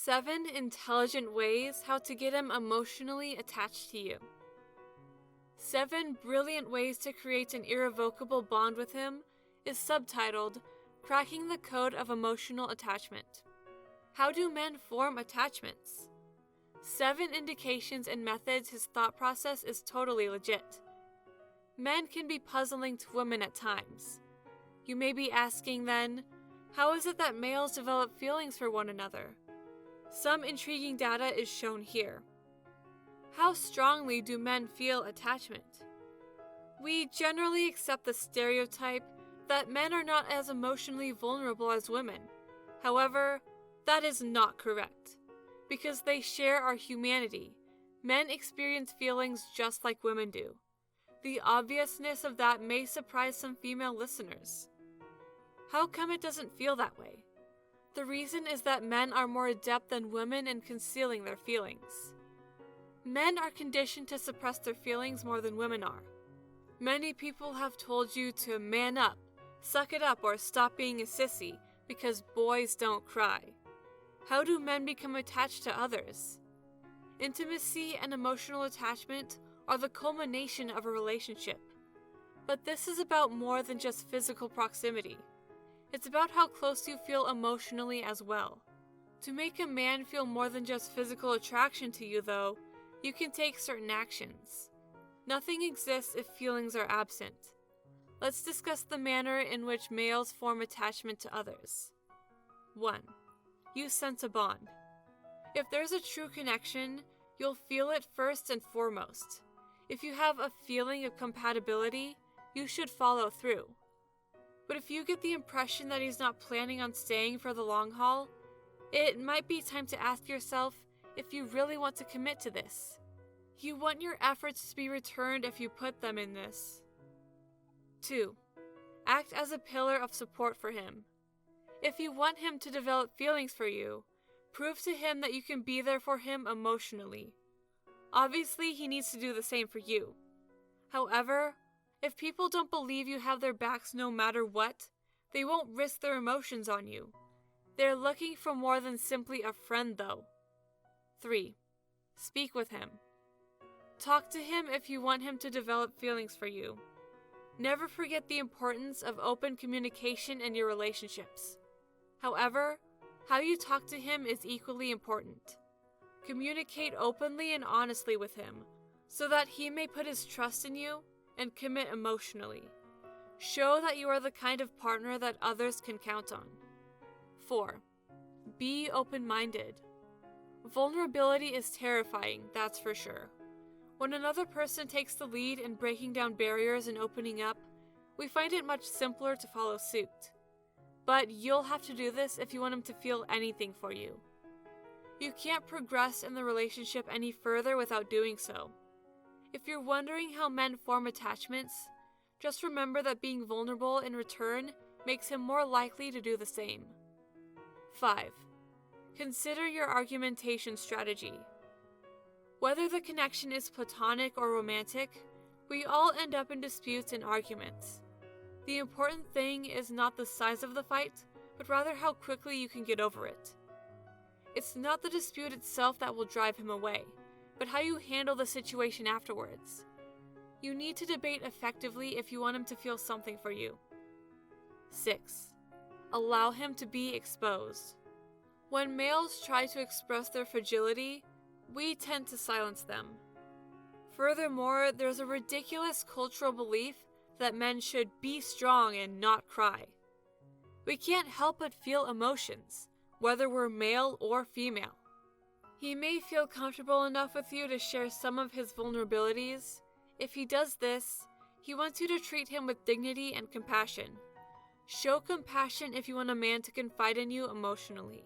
7 intelligent ways how to get him emotionally attached to you. 7 brilliant ways to create an irrevocable bond with him is subtitled, Cracking the Code of Emotional Attachment. How do men form attachments? 7 indications and methods his thought process is totally legit. Men can be puzzling to women at times. You may be asking then, how is it that males develop feelings for one another? Some intriguing data is shown here. How strongly do men feel attachment? We generally accept the stereotype that men are not as emotionally vulnerable as women. However, that is not correct. Because they share our humanity, men experience feelings just like women do. The obviousness of that may surprise some female listeners. How come it doesn't feel that way? The reason is that men are more adept than women in concealing their feelings. Men are conditioned to suppress their feelings more than women are. Many people have told you to man up, suck it up, or stop being a sissy because boys don't cry. How do men become attached to others? Intimacy and emotional attachment are the culmination of a relationship. But this is about more than just physical proximity. It's about how close you feel emotionally as well. To make a man feel more than just physical attraction to you, though, you can take certain actions. Nothing exists if feelings are absent. Let's discuss the manner in which males form attachment to others. 1. You sense a bond. If there's a true connection, you'll feel it first and foremost. If you have a feeling of compatibility, you should follow through. But if you get the impression that he's not planning on staying for the long haul, it might be time to ask yourself if you really want to commit to this. You want your efforts to be returned if you put them in this. 2. Act as a pillar of support for him. If you want him to develop feelings for you, prove to him that you can be there for him emotionally. Obviously, he needs to do the same for you. However, if people don't believe you have their backs no matter what, they won't risk their emotions on you. They're looking for more than simply a friend, though. 3. Speak with him. Talk to him if you want him to develop feelings for you. Never forget the importance of open communication in your relationships. However, how you talk to him is equally important. Communicate openly and honestly with him, so that he may put his trust in you and commit emotionally. Show that you are the kind of partner that others can count on. 4. Be open-minded. Vulnerability is terrifying, that's for sure. When another person takes the lead in breaking down barriers and opening up, we find it much simpler to follow suit. But you'll have to do this if you want him to feel anything for you. You can't progress in the relationship any further without doing so. If you're wondering how men form attachments, just remember that being vulnerable in return makes him more likely to do the same. 5. Consider your argumentation strategy. Whether the connection is platonic or romantic, we all end up in disputes and arguments. The important thing is not the size of the fight, but rather how quickly you can get over it. It's not the dispute itself that will drive him away, but how you handle the situation afterwards. You need to debate effectively if you want him to feel something for you. 6. Allow him to be exposed. When males try to express their fragility, we tend to silence them. Furthermore, there's a ridiculous cultural belief that men should be strong and not cry. We can't help but feel emotions, whether we're male or female. He may feel comfortable enough with you to share some of his vulnerabilities. If he does this, he wants you to treat him with dignity and compassion. Show compassion if you want a man to confide in you emotionally.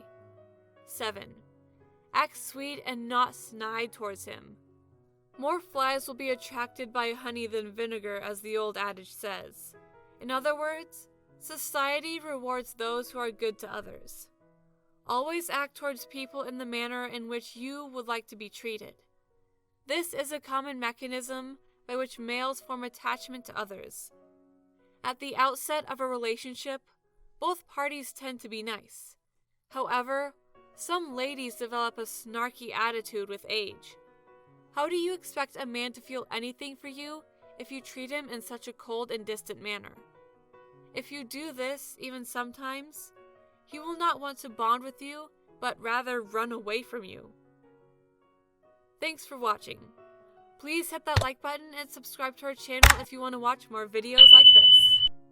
7. Act sweet and not snide towards him. More flies will be attracted by honey than vinegar, as the old adage says. In other words, society rewards those who are good to others. Always act towards people in the manner in which you would like to be treated. This is a common mechanism by which males form attachment to others. At the outset of a relationship, both parties tend to be nice. However, Some ladies develop a snarky attitude with age. How do you expect a man to feel anything for you if you treat him in such a cold and distant manner? If you do this, even sometimes, he will not want to bond with you, but rather run away from you. Thanks for watching. Please hit that like button and subscribe to our channel if you want to watch more videos like this.